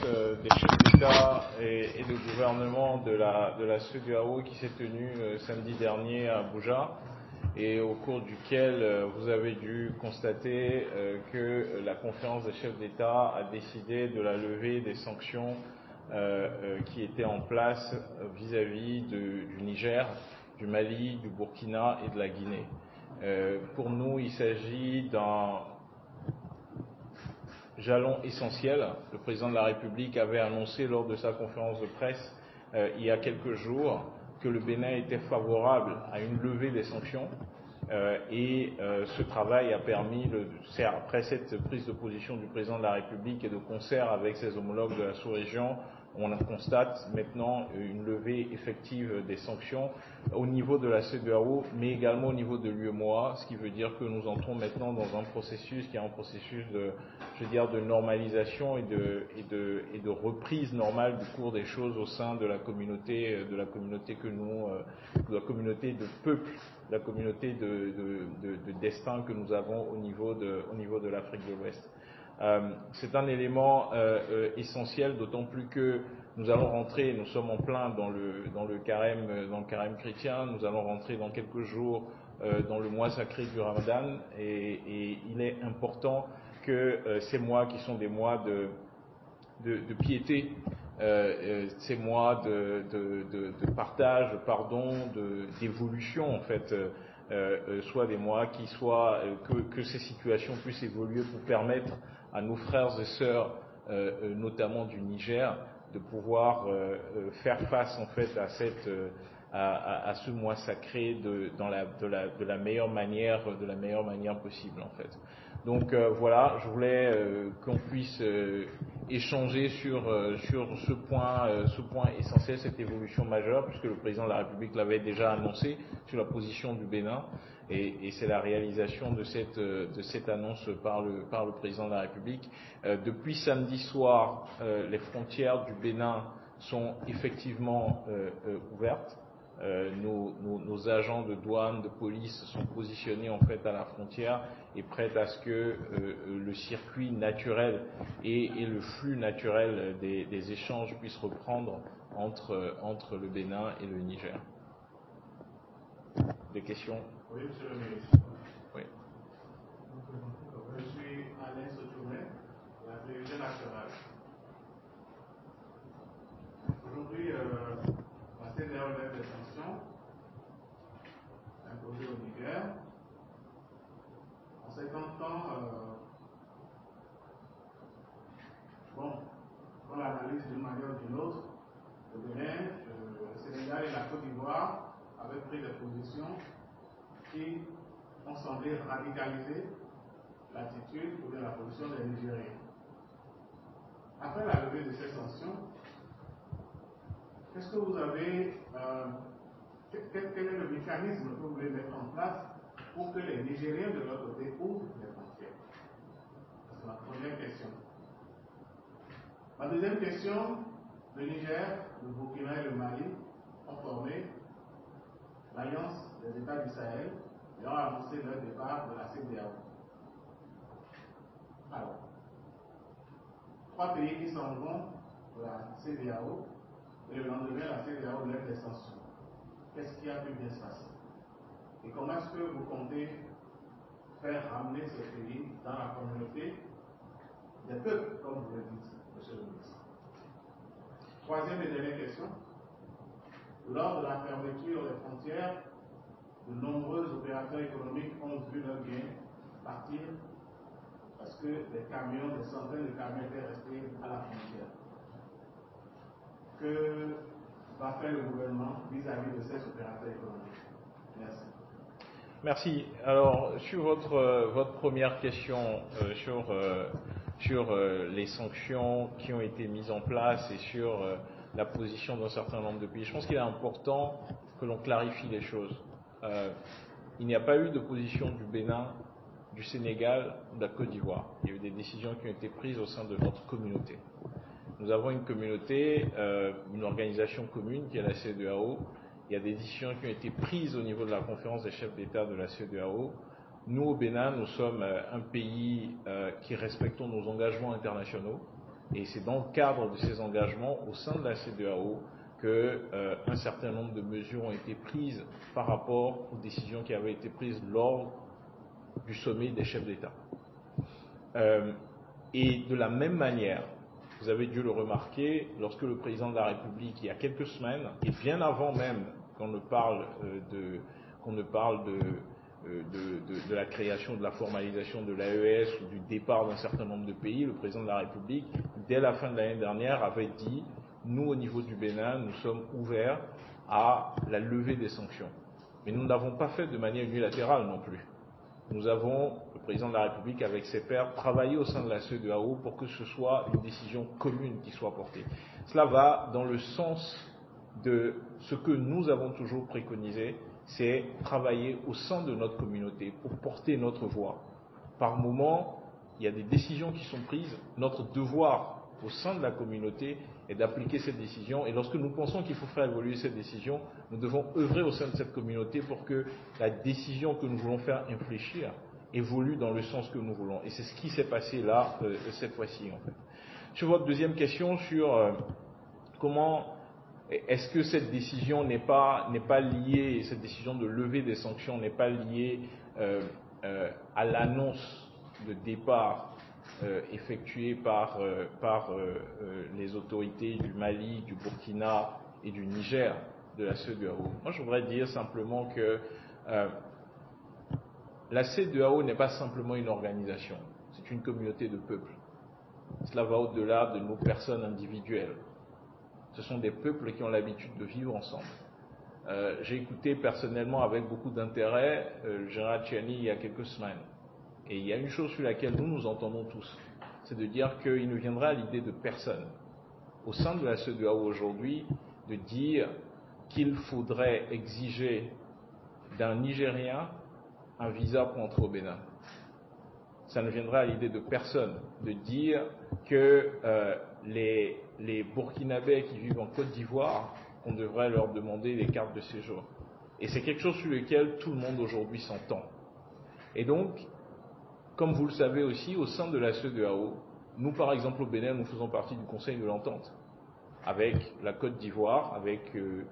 des chefs d'État et de gouvernement de la CEDEAO qui s'est tenue samedi dernier à Abuja et au cours duquel vous avez dû constater que la conférence des chefs d'État a décidé de la levée des sanctions qui étaient en place vis-à-vis du Niger, du Mali, du Burkina et de la Guinée. Pour nous, il s'agit d'un jalon essentiel. Le président de la République avait annoncé lors de sa conférence de presse il y a quelques jours que le Bénin était favorable à une levée des sanctions et ce travail a permis, après cette prise de position du président de la République et de concert avec ses homologues de la sous-région, on constate maintenant une levée effective des sanctions au niveau de la CEDEAO, mais également au niveau de l'UEMOA, ce qui veut dire que nous entrons maintenant dans un processus qui est un processus de normalisation et de reprise normale du cours des choses au sein de la communauté de peuple, la communauté de destin que nous avons au niveau de l'Afrique de l'Ouest. C'est un élément essentiel, d'autant plus que nous allons rentrer, nous sommes en plein dans le carême chrétien, nous allons rentrer dans quelques jours dans le mois sacré du Ramadan et il est important que ces mois qui sont des mois de piété, ces mois de partage, de pardon, d'évolution en fait, soient des mois que ces situations puissent évoluer pour permettre à nos frères et sœurs, notamment du Niger, de pouvoir faire face en fait à ce mois sacré de la meilleure manière possible en fait. Donc voilà, je voulais qu'on puisse échanger sur ce point essentiel, cette évolution majeure, puisque le président de la République l'avait déjà annoncé sur la position du Bénin, et c'est la réalisation de cette annonce par le président de la République. Depuis samedi soir, les frontières du Bénin sont effectivement ouvertes. Nos agents de douane, de police sont positionnés en fait à la frontière et prêts à ce que le circuit naturel et le flux naturel des échanges puissent reprendre entre le Bénin et le Niger. Des questions? Oui, monsieur le ministre. Oui. Je suis Alain Sotoumé, la Télévision nationale. Aujourd'hui, la CEDEAO lève des sanctions imposées au Niger. En 50 ans, on l'analyse d'une manière ou d'une autre. Le Bénin, le Sénégal et la Côte d'Ivoire avaient pris des positions qui ont semblé radicaliser l'attitude ou bien la position des Nigériens. Après la levée de ces sanctions, qu'est-ce que vous avez, quel est le mécanisme que vous voulez mettre en place pour que les Nigériens de leur côté ouvrent les frontières? C'est ma première question. Ma deuxième question, le Niger, le Burkina et le Mali ont formé l'Alliance des États du Sahel et ont annoncé leur départ de la CEDEAO. Alors, 3 pays qui s'en vont de la CEDEAO et le lendemain, la CEDEAO lève des sanctions. Qu'est-ce qui a pu bien se passer? Et comment est-ce que vous comptez faire ramener ces pays dans la communauté des peuples, comme vous le dites, monsieur le ministre? Troisième et dernière question. Lors de la fermeture des frontières, de nombreux opérateurs économiques ont vu leurs gains partir parce que des centaines de camions étaient restés à la frontière. Que va faire le gouvernement vis-à-vis de ces opérateurs économiques? Merci. Merci. Alors, sur votre première question sur les sanctions qui ont été mises en place et sur la position d'un certain nombre de pays, je pense qu'il est important que l'on clarifie les choses. Il n'y a pas eu de position du Bénin, du Sénégal ou de la Côte d'Ivoire. Il y a eu des décisions qui ont été prises au sein de notre communauté. Nous avons une communauté, une organisation commune qui est la CEDEAO. Il y a des décisions qui ont été prises au niveau de la conférence des chefs d'État de la CEDEAO. Nous, au Bénin, nous sommes un pays qui respectons nos engagements internationaux. Et c'est dans le cadre de ces engagements au sein de la CEDEAO qu'un certain nombre de mesures ont été prises par rapport aux décisions qui avaient été prises lors du sommet des chefs d'État. Et de la même manière, vous avez dû le remarquer, lorsque le président de la République, il y a quelques semaines, et bien avant même qu'on ne parle de la création, de la formalisation de l'AES ou du départ d'un certain nombre de pays, le président de la République, dès la fin de l'année dernière, avait dit « Nous, au niveau du Bénin, nous sommes ouverts à la levée des sanctions ». Mais nous ne l'avons pas fait de manière unilatérale non plus. Nous avons, le président de la République avec ses pairs, travaillé au sein de la CEDEAO pour que ce soit une décision commune qui soit portée. Cela va dans le sens de ce que nous avons toujours préconisé, c'est travailler au sein de notre communauté pour porter notre voix. Par moment, il y a des décisions qui sont prises. Notre devoir au sein de la communauté est d'appliquer cette décision. Et lorsque nous pensons qu'il faut faire évoluer cette décision, nous devons œuvrer au sein de cette communauté pour que la décision que nous voulons faire infléchir évolue dans le sens que nous voulons. Et c'est ce qui s'est passé là, cette fois-ci, en fait. Sur votre deuxième question sur comment est-ce que cette décision n'est pas liée, cette décision de lever des sanctions n'est pas liée à l'annonce de départ effectuée par les autorités du Mali, du Burkina et du Niger de la CEDEAO. Moi, je voudrais dire simplement que la CEDEAO n'est pas simplement une organisation, c'est une communauté de peuples. Cela va au-delà de nos personnes individuelles. Ce sont des peuples qui ont l'habitude de vivre ensemble. J'ai écouté personnellement avec beaucoup d'intérêt le général Tchiani il y a quelques semaines. Et il y a une chose sur laquelle nous nous entendons tous, c'est de dire qu'il ne viendra à l'idée de personne, au sein de la CEDEAO aujourd'hui, de dire qu'il faudrait exiger d'un Nigérien un visa pour entrer au Bénin. Ça ne viendra à l'idée de personne de dire que les Burkinabés qui vivent en Côte d'Ivoire, on devrait leur demander des cartes de séjour. Et c'est quelque chose sur lequel tout le monde aujourd'hui s'entend. Et donc, comme vous le savez aussi, au sein de la CEDEAO, nous par exemple au Bénin, nous faisons partie du Conseil de l'Entente, avec la Côte d'Ivoire, avec le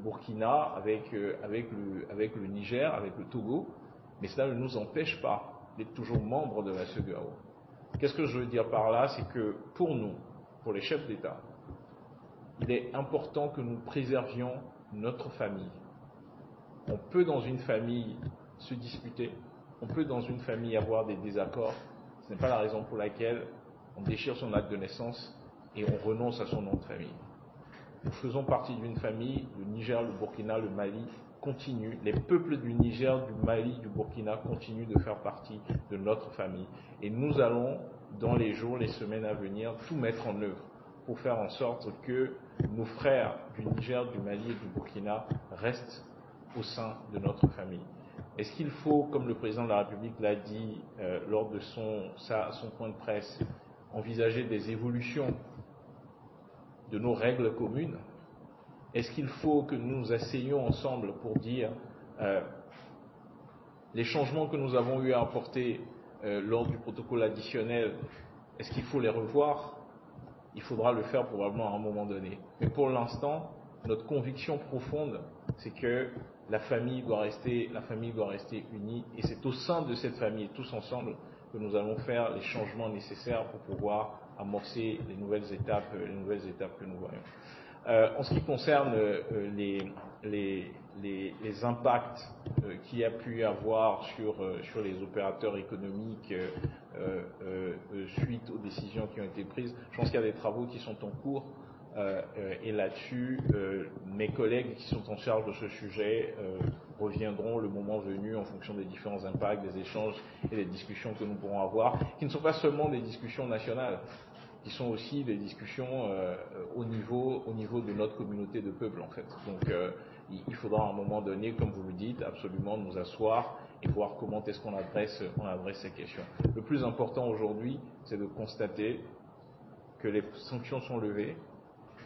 Burkina, avec le Niger, avec le Togo, mais cela ne nous empêche pas d'être toujours membres de la CEDEAO. Qu'est-ce que je veux dire par là? C'est que pour nous, pour les chefs d'État, il est important que nous préservions notre famille. On peut dans une famille se disputer, on peut dans une famille avoir des désaccords, ce n'est pas la raison pour laquelle on déchire son acte de naissance et on renonce à son nom de famille. Nous faisons partie d'une famille, le Niger, le Burkina, le Mali continuent, les peuples du Niger, du Mali, du Burkina continuent de faire partie de notre famille. Et nous allons, dans les jours, les semaines à venir, tout mettre en œuvre pour faire en sorte que nos frères du Niger, du Mali et du Burkina restent au sein de notre famille. Est-ce qu'il faut, comme le président de la République l'a dit lors de son point de presse, envisager des évolutions de nos règles communes? Est-ce qu'il faut que nous nous asseyions ensemble pour dire les changements que nous avons eu à apporter lors du protocole additionnel, est-ce qu'il faut les revoir? Il faudra le faire probablement à un moment donné. Mais pour l'instant, notre conviction profonde, c'est que la famille doit rester unie, et c'est au sein de cette famille, tous ensemble, que nous allons faire les changements nécessaires pour pouvoir amorcer les nouvelles étapes que nous voyons. En ce qui concerne les impacts qu'il y a pu y avoir sur les opérateurs économiques suite aux décisions qui ont été prises, je pense qu'il y a des travaux qui sont en cours et là-dessus, mes collègues qui sont en charge de ce sujet reviendront le moment venu en fonction des différents impacts, des échanges et des discussions que nous pourrons avoir, qui ne sont pas seulement des discussions nationales, qui sont aussi des discussions au niveau de notre communauté de peuples en fait. Donc il faudra à un moment donné, comme vous le dites, absolument nous asseoir et voir comment est-ce qu'on adresse ces questions. Le plus important aujourd'hui, c'est de constater que les sanctions sont levées,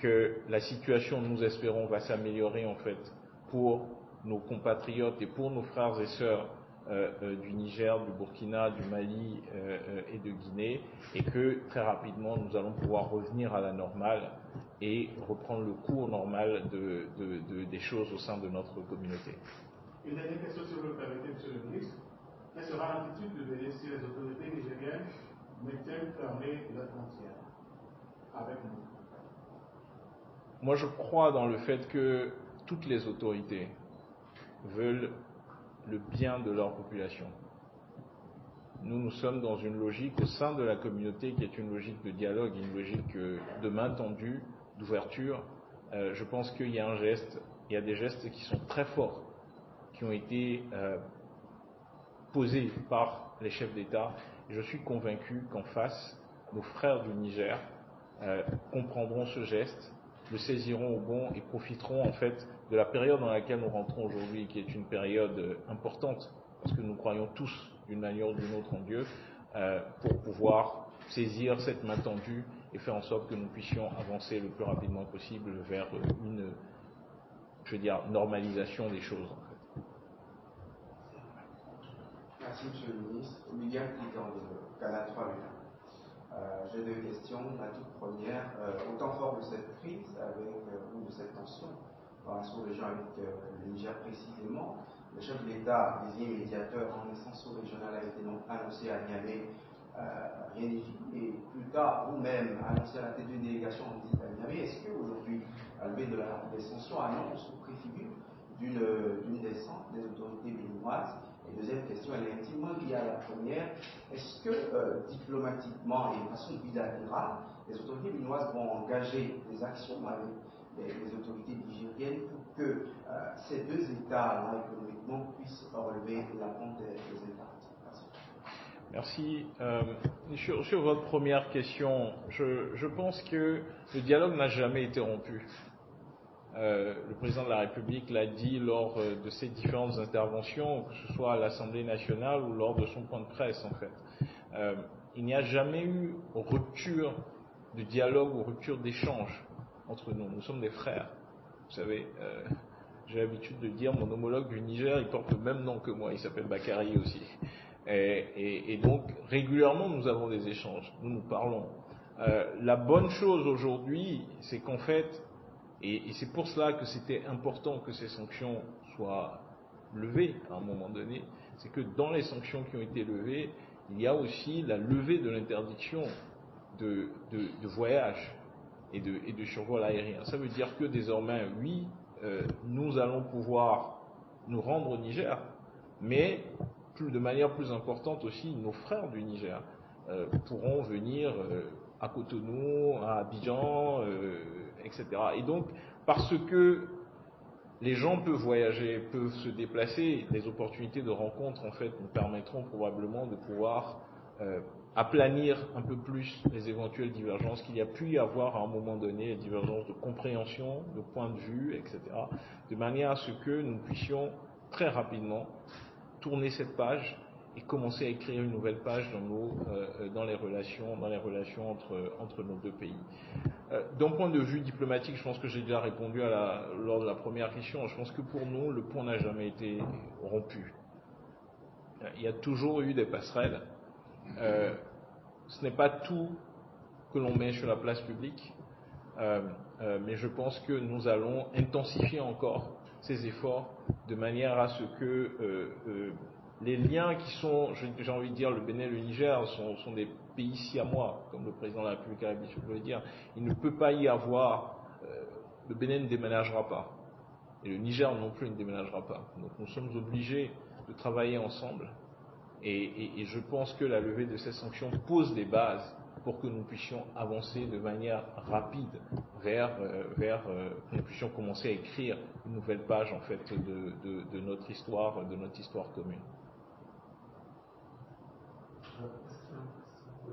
que la situation, nous espérons, va s'améliorer en fait pour nos compatriotes et pour nos frères et sœurs du Niger, du Burkina, du Mali et de Guinée, et que très rapidement nous allons pouvoir revenir à la normale et reprendre le cours normal des choses au sein de notre communauté. Une dernière question sur le permettez, Monsieur le ministre. Quelle sera l'attitude de venir si les autorités nigériennes maintiennent fermées leurs frontières avec nous? Moi, je crois dans le fait que toutes les autorités veulent le bien de leur population. Nous sommes dans une logique au sein de la communauté qui est une logique de dialogue, une logique de main tendue, d'ouverture. Je pense qu'il y a il y a des gestes qui sont très forts, qui ont été posés par les chefs d'État. Je suis convaincu qu'en face, nos frères du Niger comprendront ce geste, le saisiront au bon et profiteront en fait de la période dans laquelle nous rentrons aujourd'hui, qui est une période importante, parce que nous croyons tous d'une manière ou d'une autre en Dieu, pour pouvoir saisir cette main tendue et faire en sorte que nous puissions avancer le plus rapidement possible vers une, normalisation des choses en fait. Merci Monsieur le ministre. William Pigan de Canal 3 J'ai deux questions. La toute première, au temps fort de cette crise, ou de cette tension dans la sous-région avec le Niger précisément, le chef de l'État, désigné médiateur en instance sous-régionale, a été donc annoncé à Niamey, rien n'est fini. Et plus tard, vous-même, annoncé à la tête d'une délégation en visite à Niamey. Est-ce qu'aujourd'hui, la levée des sanctions annonce ou préfigure d'une descente des autorités béninoises? Et deuxième question, elle est intimement liée à la première. Est-ce que diplomatiquement et de façon bilatérale, les autorités béninoises vont engager des actions avec les autorités nigériennes pour que ces deux États-là économiquement puissent relever la pente des États? Merci. Sur votre première question, je pense que le dialogue n'a jamais été rompu. Le président de la République l'a dit lors de ses différentes interventions, que ce soit à l'Assemblée nationale ou lors de son point de presse en fait. Il n'y a jamais eu rupture de dialogue ou rupture d'échange entre nous. Nous sommes des frères. Vous savez, j'ai l'habitude de dire, mon homologue du Niger, il porte le même nom que moi, il s'appelle Bakary aussi. Et donc, régulièrement, nous avons des échanges, nous parlons. La bonne chose aujourd'hui, c'est qu'en fait, et c'est pour cela que c'était important que ces sanctions soient levées à un moment donné, c'est que dans les sanctions qui ont été levées, il y a aussi la levée de l'interdiction de voyage et de survol aérien. Ça veut dire que désormais, oui, nous allons pouvoir nous rendre au Niger, mais de manière plus importante aussi, nos frères du Niger pourront venir à Cotonou, à Abidjan, etc. Et donc, parce que les gens peuvent voyager, peuvent se déplacer, les opportunités de rencontre, en fait, nous permettront probablement de pouvoir aplanir un peu plus les éventuelles divergences qu'il y a pu y avoir à un moment donné, les divergences de compréhension, de point de vue, etc., de manière à ce que nous puissions très rapidement tourner cette page et commencer à écrire une nouvelle page dans les relations entre nos deux pays. D'un point de vue diplomatique, je pense que j'ai déjà répondu lors de la première question. Je pense que pour nous, le pont n'a jamais été rompu. Il y a toujours eu des passerelles. Ce n'est pas tout que l'on met sur la place publique, mais je pense que nous allons intensifier encore ces efforts de manière à ce que les liens qui sont, j'ai envie de dire, le Bénin et le Niger sont des pays siamois, comme le président de la République a l'habitude de le dire. Il ne peut pas y avoir, le Bénin ne déménagera pas, et le Niger non plus ne déménagera pas. Donc nous sommes obligés de travailler ensemble, et je pense que la levée de ces sanctions pose les bases pour que nous puissions avancer de manière rapide vers que nous puissions commencer à écrire une nouvelle page en fait de notre histoire commune.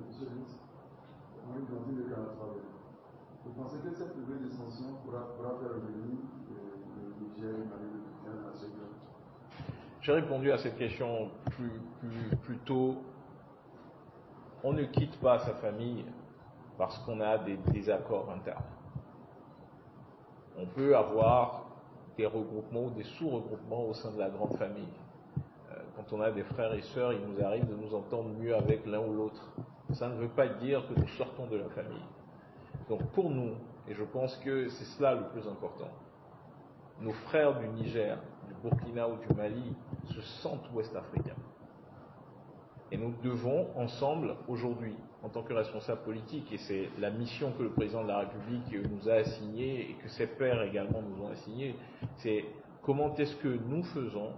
Monsieur le ministre, vous pensez que cette levée des sanctions pourra faire revenir le Niger et Mali dans la région? J'ai répondu à cette question plus tôt. On ne quitte pas sa famille parce qu'on a des désaccords internes. On peut avoir des regroupements ou des sous-regroupements au sein de la grande famille. quand on a des frères et sœurs, il nous arrive de nous entendre mieux avec l'un ou l'autre. Ça ne veut pas dire que nous sortons de la famille. Donc pour nous, et je pense que c'est cela le plus important, nos frères du Niger, du Burkina ou du Mali se sentent ouest-africains. Et nous devons ensemble, aujourd'hui, en tant que responsables politiques, et c'est la mission que le président de la République nous a assignée et que ses pairs également nous ont assignée, c'est comment est-ce que nous faisons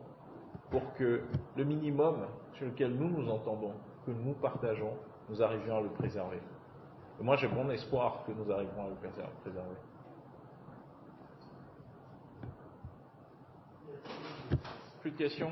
pour que le minimum sur lequel nous nous entendons, que nous partageons, nous arrivions à le préserver. Et moi j'ai bon espoir que nous arriverons à le préserver. Plus de questions ?